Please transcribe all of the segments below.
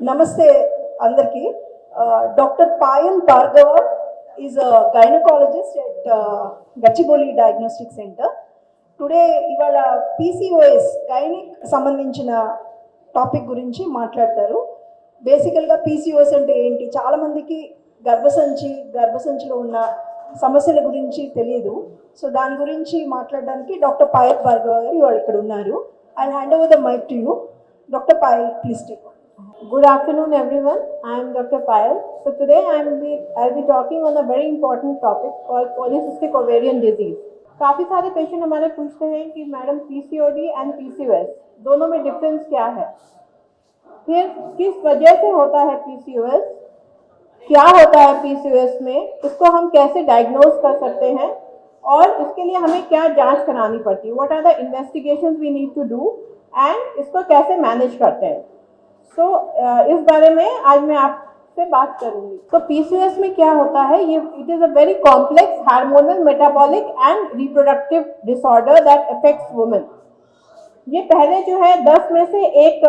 Namaste Andarki. Dr. Payal Bhargava is a gynecologist at Gachibowli Diagnostic Center. Today, ఇవాళ PCOS gynaec సంబంధించిన topic గురించి మాట్లాడతారు. బేసికల్గా PCOS అంటే ఏంటి, చాలామందికి గర్భసంచిలో ఉన్న సమస్యల గురించి తెలియదు. సో దాని గురించి మాట్లాడడానికి డాక్టర్ పాయల్ భార్గవ గారు ఇవాళ ఇక్కడ ఉన్నారు. I hand over the mic to you. Doctor Payal, please take. Good afternoon, everyone. I am Dr. Payal. So today I'll be talking on a very important topic called polycystic ovarian disease. काफ़ी सारे patient हमारे पूछते हैं कि madam PCOD and PCOS दोनों में difference क्या है, फिर किस वजह से होता है PCOS, क्या होता है PCOS में, इसको हम कैसे डायग्नोज कर सकते हैं और इसके लिए हमें क्या जांच करानी पड़ती है, what are the investigations we need to do and इसको कैसे मैनेज करते हैं. तो इस बारे में आज मैं आपसे बात करूंगी. तो PCOS में क्या होता है, ये it is a very complex hormonal metabolic and reproductive disorder that affects women. ये पहले जो है 10 में से एक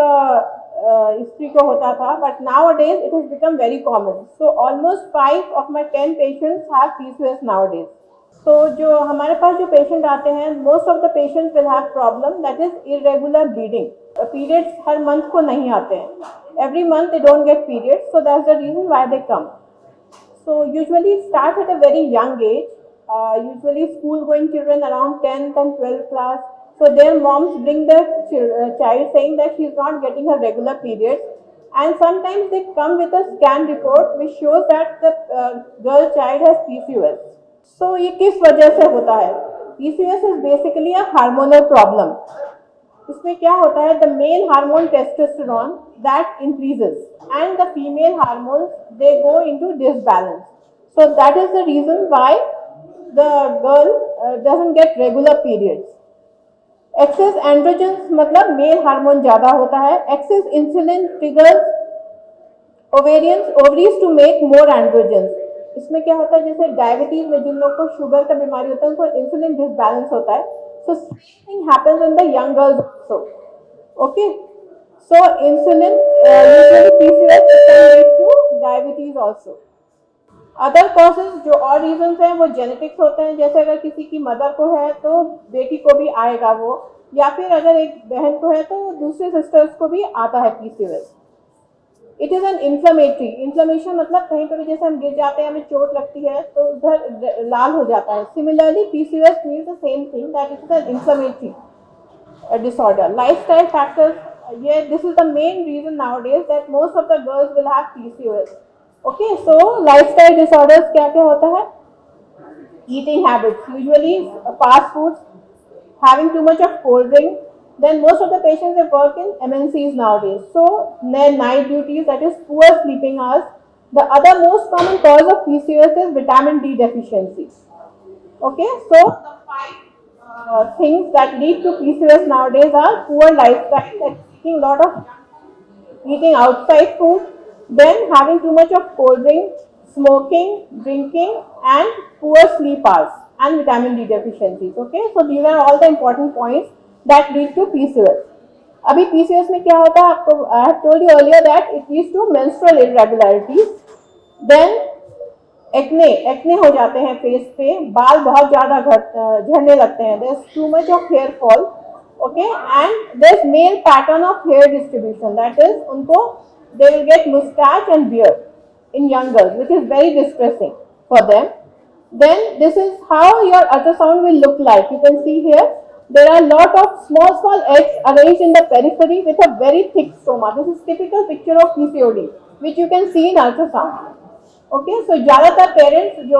स्त्री को होता था, but nowadays it has become very common. So almost 5 of my 10 patients have PCOS nowadays. तो जो हमारे पास जो पेशेंट आते हैं, most of the patients will have problem that is irregular bleeding. Periods हर मंथ को नहीं आते हैं, every month they don't get periods, so that's the reason why they come. So usually start at a very young as, usually school going children around 10th and 12th class. So their moms bring their child saying that she is not getting her regular periods, and sometimes they come with a scan report which shows that the girl child has PCOS. So ये किस वजह से होता है? PCOS is basically a hormonal problem. इसमें क्या होता है, the male hormone testosterone that increases and the female hormones they go into disbalance. So that is the reason why the girl doesn't get regular periods. Excess androgens मतलब male hormone ज़्यादा होता है. Excess insulin triggers ovaries to make more androgens. इसमें क्या होता है, जैसे diabetes में जिन लोगों को शुगर का बीमारी होता है उनको इंसुलिन डिसबैलेंस होता है. So same thing happens in the young girls also. Okay, so insulin usually PCOS can lead two diabetes also. Other causes जो और रीजंस हैं वो जेनेटिक्स होते हैं. जैसे अगर किसी की मदर को है तो बेटी को भी आएगा वो, या फिर अगर एक बहन को है तो दूसरे सिस्टर्स को भी आता है PCOS. It is an inflammation मतलब कहीं पर भी जैसे हम गिर जाते हैं, हमें चोट लगती है तो उधर लाल हो जाता है. Similarly PCOS means the same thing that it is an inflammatory disorder. Lifestyle factors, this is the main reason nowadays that most of the girls will have PCOS. Okay, so lifestyle disorders क्या क्या होता है? Eating habits, usually fast foods, having too much of cold drink. Then most of the patients they work in MNCs nowadays, so their night duties, that is poor sleeping hours. The other most common cause of PCOS is vitamin D deficiency. Okay, so the 5 things that lead to PCOS nowadays are poor lifestyle, like eating a lot of eating outside food, then having too much of cold drink, smoking, drinking, and poor sleep hours and vitamin D deficiencies. Okay, so these are all the important points that lead to PCOS. अभी PCOS में क्या होता है आपको, I have told you earlier that it leads to menstrual irregularities, then acne हो जाते हैं face पे, बाल बहुत ज़्यादा झड़ने लगते हैं, there is too much of hair fall. Okay, and there is male pattern of hair distribution, that is उनको they will get mustache and beard in young girls, which is very distressing for them. Then this is how your ultrasound will look like. You can see here there are a lot of small eggs arranged in the periphery with a very thick stoma. This is typical picture of PCOD which you can see in ultrasound. Okay, so ज़्यादातर parents जो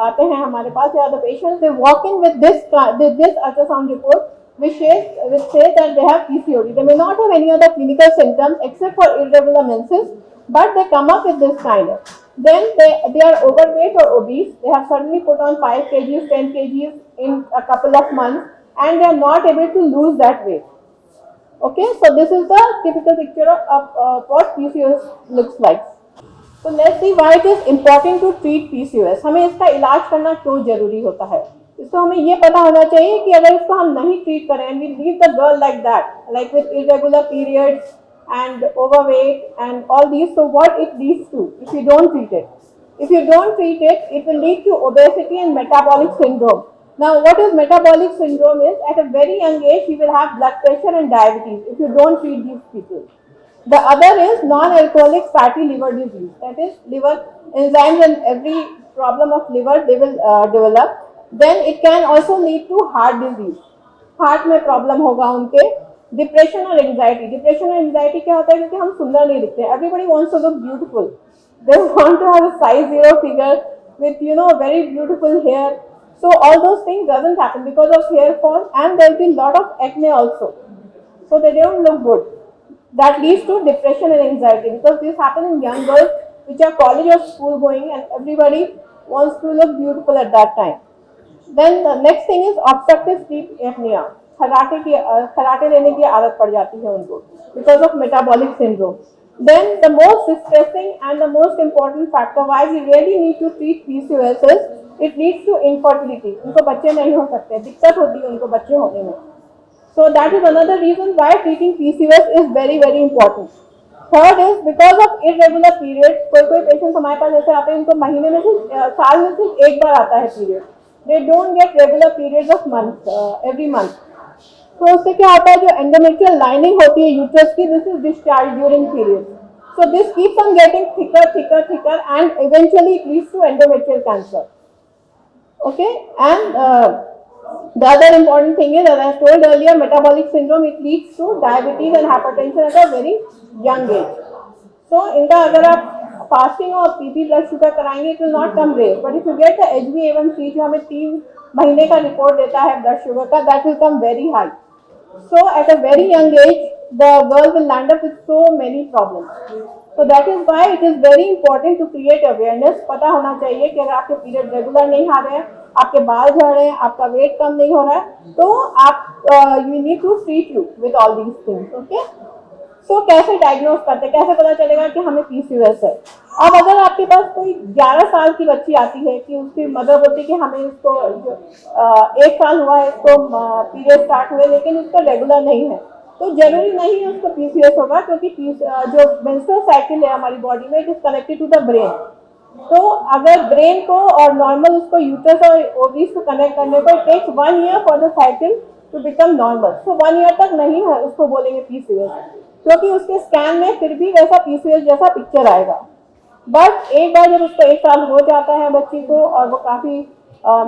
आते हैं हमारे पास या the patients, they walk in with this ultrasound report which says that they have PCOD. They may not have any other clinical symptoms except for irregular menses, but they come up with this kind of. Then they are overweight or obese. They have suddenly put on 5 kgs, 10 kgs in a couple of months, and they are not able to lose that weight. Okay, so this is the typical picture of what PCOS looks like. So let's see why it is important to treat PCOS. हमें इसका इलाज करना क्यों जरूरी होता है. इसको हमें ये पता होना चाहिए कि अगर इसको हम नहीं ट्रीट करें, we leave the girl like that, like with irregular periods and overweight and all these. So what it leads to if you don't treat it? If you don't treat it, it will lead to obesity and metabolic syndrome. Now, what is metabolic syndrome is at a very young age, you will have blood pressure and diabetes if you don't treat these people. The other is non-alcoholic fatty liver disease. That is liver enzymes and every problem of liver they will develop. Then it can also lead to heart disease. Heart में problem होगा उनके. Depression और anxiety. Depression और anxiety क्या होता है? क्योंकि हम सुंदर नहीं दिखते. Everybody wants to look beautiful. They want to have a size 0 figure with very beautiful hair. So all those things doesn't happen because of hair fall, and there will be lot of acne also. So they don't look good. That leads to depression and anxiety because this happens in young girls which are college or school going, and everybody wants to look beautiful at that time. Then the next thing is obstructive sleep apnea. खराटे लेने की आदत पड़ जाती है उनको because of metabolic syndrome. Then the most distressing and the most important factor why we really need to treat PCOS is it leads to infertility. उनको बच्चे नहीं हो सकते, दिक्कत होती है उनको बच्चे होने में. So that is another reason why treating PCOS is very very important. Third is because of irregular periods. कोई पेशेंट हमारे पास ऐसे आते हैं इनको महीने में से साल में सिर्फ एक बार आता है period. They don't get regular periods of month every month. तो उससे क्या होता है जो एंडोमेट्रियल लाइनिंग होती है यूट्रस की this is discharge during period. So this keeps on getting thicker and eventually it leads to endometrial cancer. Okay and the other important thing is, as I told earlier, metabolic syndrome it leads to diabetes and hypertension at a very young age. So इनका अगर आप fasting और PP blood sugar कराएंगे it will not come raise, but if you get the HbA1c जो हमें 3 महीने का report देता है ब्लड शुगर का, that will come very high. So at a very young age, the girl will land up with so many problems. So that is why it is very important to create awareness. पता होना चाहिए कि अगर आपके period regular नहीं आ रहे हैं, आपके बाल झड़ रहे हैं, आपका वेट कम नहीं हो रहा है, तो आप you need to treat you with all these things. Okay? So कैसे डायग्नोज करते, कैसे पता चलेगा कि हमें PCOS है? अब अगर आपके पास कोई 11 साल की बच्ची आती है कि उसकी मदर बोलती है कि हमें इसको 1 साल हुआ है इसको पीरियड स्टार्ट हुए लेकिन इसका रेगुलर नहीं है, तो जरूरी नहीं है उसको PCOS होगा, क्योंकि जो मेंस्ट्रुअल साइकिल है हमारी बॉडी में it is connected to the brain. तो अगर ब्रेन को और नॉर्मल उसको यूट्रस और ओवरीज को कनेक्ट करने को it takes 1 year for the cycle to become normal. So 1 year तक नहीं है उसको बोलेंगे PCOS, क्योंकि उसके स्कैन में फिर भी वैसा PCOS जैसा पिक्चर आएगा. बट एक बार जब उसको 1 साल हो जाता है बच्ची को और वो काफ़ी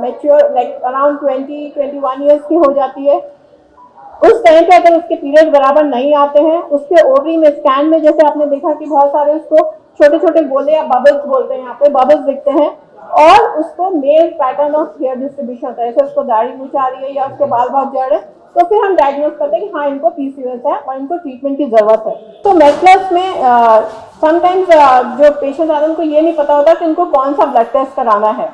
मैच्योर लाइक अराउंड 20-21 ईयर्स की हो जाती है, उस टाइम पे अगर उसके पीरियड बराबर नहीं आते हैं, उसके ओवरी में स्कैन में जैसे आपने देखा कि बहुत सारे उसको छोटे छोटे गोले या बबल्स बोलते हैं, यहाँ पे बबल्स दिखते हैं, और उसको male pattern of hair distribution होता है, जैसे उसको दाढ़ी मूछ आ रही है या उसके बाल बहुत झड़ रहे हैं, तो फिर हम डायग्नोज करते हैं कि हाँ इनको PCOS है और इनको ट्रीटमेंट की जरूरत है. तो मेडप्लस में समटाइम्स जो पेशेंट आते हैं उनको ये नहीं पता होता कि उनको कौन सा ब्लड टेस्ट कराना है.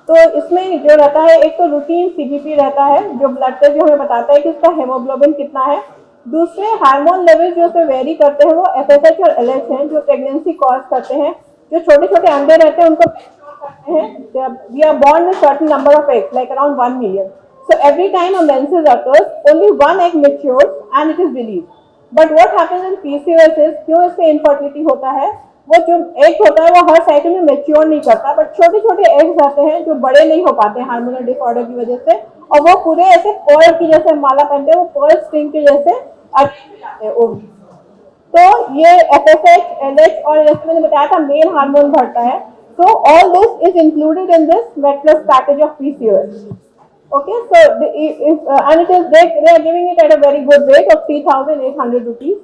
तो इसमें जो रहता है एक तो रूटीन CBP रहता है जो ब्लड टेस्ट जो हमें बताता है कि उसका हेमोग्लोबिन कितना है. दूसरे हार्मोन लेवल जो से वेरी करते हैं वो FSH और LH हैं जो प्रेगनेंसी कॉज करते हैं. जो छोटे छोटे अंडे रहते हैं उनको करते हैं. We are born with certain number of eggs like around 1 million. So every time a menses occurs, only one egg matures and it is released. But what happens in PCOS is क्यों इससे infertility होता है, वो जो egg होता है वो हर cycle में मैच्योर नहीं करता, बट छोटे छोटे एग्स आते हैं जो बड़े नहीं हो पाते हार्मोनल डिसऑर्डर की वजह से, और वो पूरे ऐसे पर्ल की जैसे माला पहनते हैं, वो पर्ल स्ट्रिंग के जैसे जाते हैं ओवरी. तो ये FSH, LH और जैसे मैंने बताया था मेल हार्मोन बढ़ता है. So all this is included in this MedPlus package of PCOS. Okay, so and it is they are giving it at a very good rate of 3,800 rupees.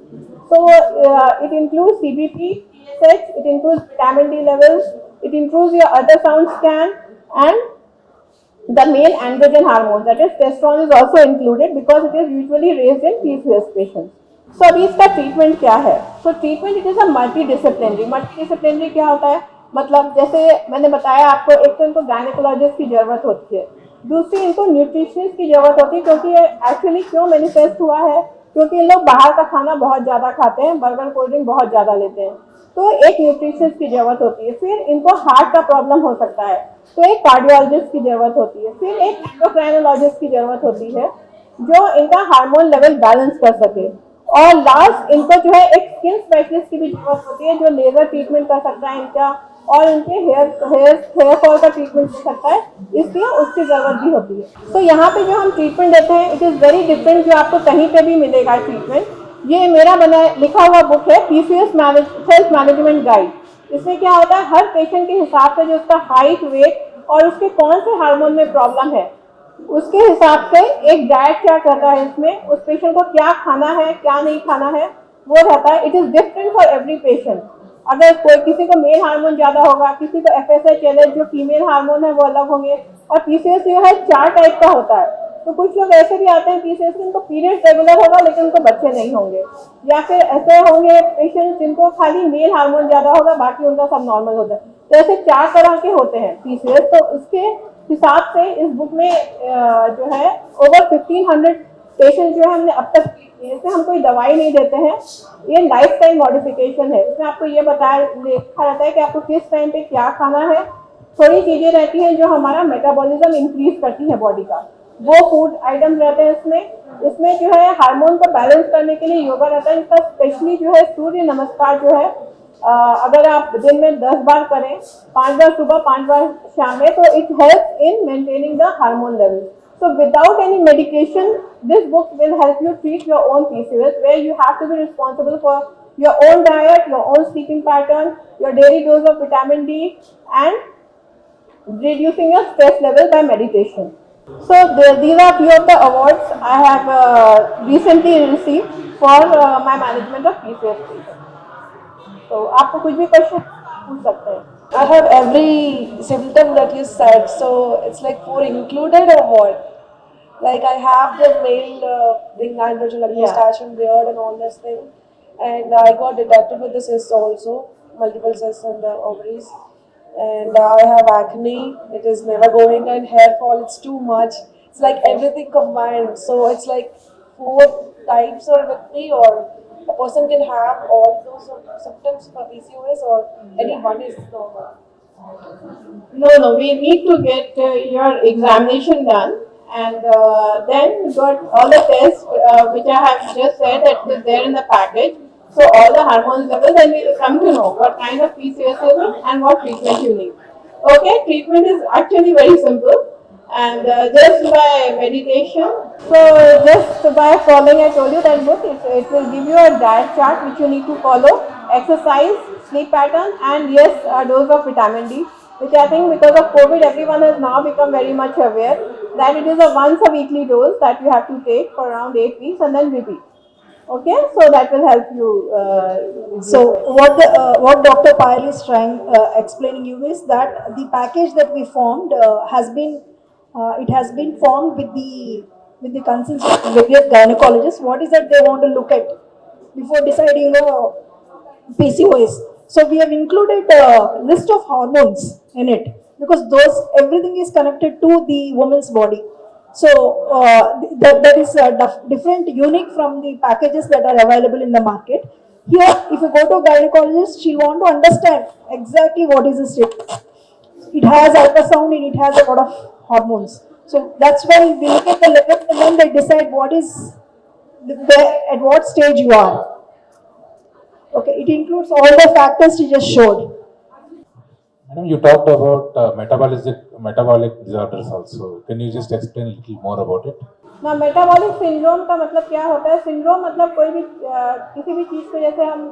So it includes CBP, TSH, it includes vitamin D levels, it includes your ultrasound scan and the male androgen hormones, that is testosterone is also included because it is usually raised in PCOS patients. So अभी इसका treatment क्या है? So treatment it is a multidisciplinary क्या होता है? मतलब जैसे मैंने बताया आपको, एक तो इनको गायनेकोलॉजिस्ट की जरूरत होती है, दूसरी इनको न्यूट्रिशनिस्ट की जरूरत होती है, क्योंकि ये एक्चुअली क्यों मैनिफेस्ट हुआ है, क्योंकि इन लोग बाहर का खाना बहुत ज़्यादा खाते हैं, बर्गर कोल्ड ड्रिंक बहुत ज़्यादा लेते हैं, तो एक न्यूट्रिशनिस्ट की जरूरत होती है. फिर इनको हार्ट का प्रॉब्लम हो सकता है तो एक कार्डियोलॉजिस्ट की जरूरत होती है. फिर एक एंडोक्राइनोलॉजिस्ट की जरूरत होती है जो इनका हार्मोन लेवल बैलेंस कर सके. और लास्ट इनको जो है एक स्किन स्पेशलिस्ट की भी जरूरत होती है जो लेजर ट्रीटमेंट कर सकता है इनका और इनके हेयर फॉल का ट्रीटमेंट कर सकता है, इसलिए उसकी जरूरत भी होती है। तो यहाँ पे जो हम ट्रीटमेंट देते हैं इट इज़ वेरी डिफरेंट जो आपको कहीं पे भी मिलेगा ट्रीटमेंट। ये मेरा बना लिखा हुआ बुक है पीसीओएस सेल्फ मैनेजमेंट गाइड। इसमें क्या होता है हर पेशेंट के हिसाब से जो उसका हाइट, वेट और उसके कौन से हार्मोन में प्रॉब्लम है उसके हिसाब से एक डाइट चार्ट रहता है। इसमें उस पेशेंट को क्या खाना है क्या नहीं खाना है वो रहता है। It is different for every patient. अगर कोई किसी को मेल हार्मोन ज्यादा होगा, किसी को एफएसएच जो फीमेल हार्मोन है वो अलग होंगे। और पीसीओएस जो है 4 टाइप का होता है। तो कुछ लोग ऐसे भी आते हैं पीसीओएस उनको पीरियड रेगुलर होगा लेकिन उनको बच्चे नहीं होंगे, या फिर ऐसे होंगे पेशेंट जिनको खाली मेल हार्मोन ज्यादा होगा बाकी उनका सब नॉर्मल होता है। तो ऐसे 4 तरह के होते हैं पीसीओएस। तो उसके हिसाब से इस बुक में जो है ओवर 1500 पेशेंट जो है हमने अब तक, इसमें हम कोई दवाई नहीं देते हैं, ये लाइफ टाइम मॉडिफिकेशन है। इसमें आपको ये बताया लिखा रहता है कि आपको किस टाइम पे क्या खाना है। थोड़ी चीजें रहती हैं जो हमारा मेटाबॉलिज्म इंक्रीज करती है बॉडी का, वो फूड आइटम रहते हैं इसमें। इसमें जो है हार्मोन को बैलेंस करने के लिए योगा रहता है, जिसका स्पेशली जो है सूर्य नमस्कार जो है अगर आप दिन में 10 बार करें, 5 बार सुबह 5 बार शाम में, तो it help in maintaining the hormone level. So without any medication, this book will help you treat your own PCOS, where you have to be responsible for your own diet, your own sleeping pattern, your daily dose of vitamin D, and reducing your stress level by meditation. So these are few of the awards I have recently received for my management of PCOS patients. तो आपको कुछ भी question पूछ सकते हैं। I have every symptom that you said, so it's like 4 included or what? Like I have the male thing, androgen, like Yeah. mustache and beard and all this thing, and I got detected with the cysts also, multiple cysts in the ovaries, and I have acne. It is never going, and hair fall. It's too much. It's like everything combined. So it's like 4 types are with me, or a person can have all those symptoms for PCOS, or any one is normal. No, we need to get your examination done, and then got all the tests which I have just said that is there in the package. So all the hormone levels, and we will come to know what kind of PCOS you need and what treatment you need. Okay, treatment is actually very simple, and just by meditation. So just by following, I told you that book, it will give you a diet chart which you need to follow, exercise, sleep pattern, and yes, a dose of vitamin D, which I think because of COVID, everyone has now become very much aware that it is a once a weekly dose that you have to take for around 8 weeks and then repeat. Okay, so that will help you. So what Dr. Payal is trying explaining you is that the package that we formed has been it has been formed with the consent of various gynecologists. What is that they want to look at before deciding PCOS? So we have included a list of hormones in it because those everything is connected to the woman's body. So that is different, unique from the packages that are available in the market. Here, if you go to a gynecologist, she'll want to understand exactly what is the state. It has ultrasound and it has a lot of hormones. So that's why we look at the level and then they decide what is at what stage you are. Okay, it includes all the factors you just showed. Madam, you talked about metabolic disorders also. Can you just explain a little more about it? ना metabolic syndrome का मतलब क्या होता है? Syndrome मतलब कोई भी किसी भी चीज़ को, जैसे हम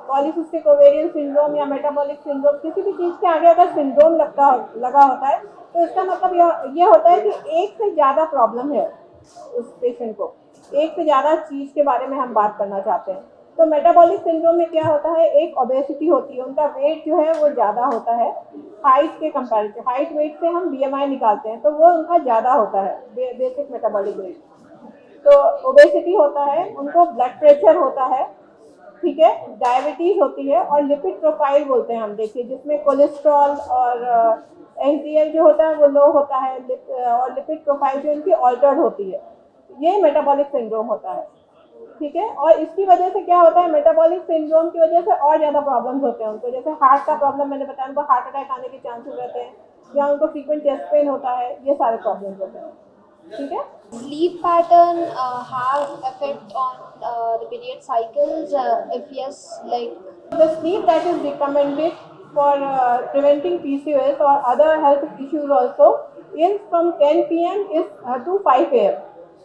पॉलीसिस्टिक ओवेरियन सिंड्रोम या मेटाबॉलिक सिंड्रोम, किसी भी चीज़ के आगे अगर सिंड्रोम लगा होता है तो इसका मतलब ये होता है कि एक से ज़्यादा प्रॉब्लम है उस पेशेंट को, एक से ज़्यादा चीज़ के बारे में हम बात करना चाहते हैं। तो मेटाबॉलिक सिंड्रोम में क्या होता है, एक ओबेसिटी होती है, उनका वेट जो है वो ज़्यादा होता है हाइट के कंपैरिजन। हाइट वेट से हम बीएमआई निकालते हैं तो वो उनका ज़्यादा होता है, बेसिक मेटाबॉलिक रेट। तो ओबेसिटी होता है, उनको ब्लड प्रेशर होता है, ठीक है, डायबिटीज़ होती है, और लिपिड प्रोफाइल बोलते हैं हम, देखिए जिसमें कोलेस्ट्रॉल और एलडीएल जो होता है वो लो होता है, और लिपिड प्रोफाइल जो उनकी ऑल्टर्ड होती है, ये मेटाबॉलिक सिंड्रोम होता है, ठीक है। और इसकी वजह से क्या होता है, मेटाबॉलिक सिंड्रोम की वजह से और ज़्यादा प्रॉब्लम्स होते हैं उनको, जैसे हार्ट का प्रॉब्लम मैंने बताया, उनको हार्ट अटैक आने के चांसेस रहते हैं, या उनको फ्रीक्वेंट चेस्ट पेन होता है, ये सारे प्रॉब्लम्स होते हैं, ठीक है। Sleep pattern have effect on the period cycles? If yes, like The sleep that is recommended for preventing PCOS or other health issues also is from 10 p.m. is to 5 a.m.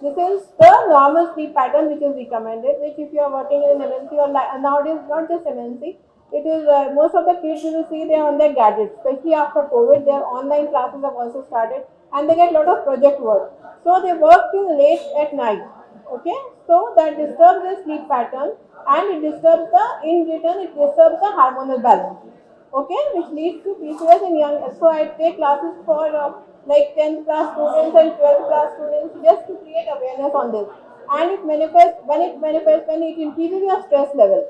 This is the normal sleep pattern which is recommended, which if you are working in an MNC or nowadays not just MNC, it is most of the kids you will see they are on their gadgets, especially after COVID, their online classes have also started and they get a lot of project work. So they work till late at night. Okay, so that disturbs the sleep pattern and it disturbs in return it disturbs the hormonal balance. Okay, which leads to PCOS in young. So I take classes for like 10th class students and 12th class students just to create awareness on this. And it manifests when it increases your stress level.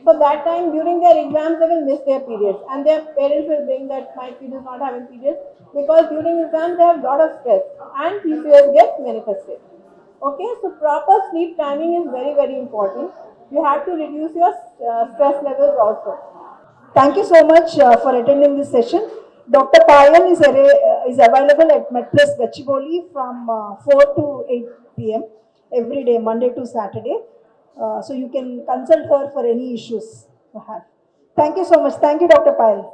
So that time during their exams they will miss their periods and their parents will bring that my kid is not having periods because during exams they have lot of stress and PCOS gets manifested. Okay, so proper sleep timing is very important. You have to reduce your stress levels also. Thank you so much for attending this session. Dr. Payal is available at MedPlus Gachibowli from 4 to 8 p.m. every day, Monday to Saturday. So you can consult her for any issues you have. Thank you so much. Thank you, Dr. Payal.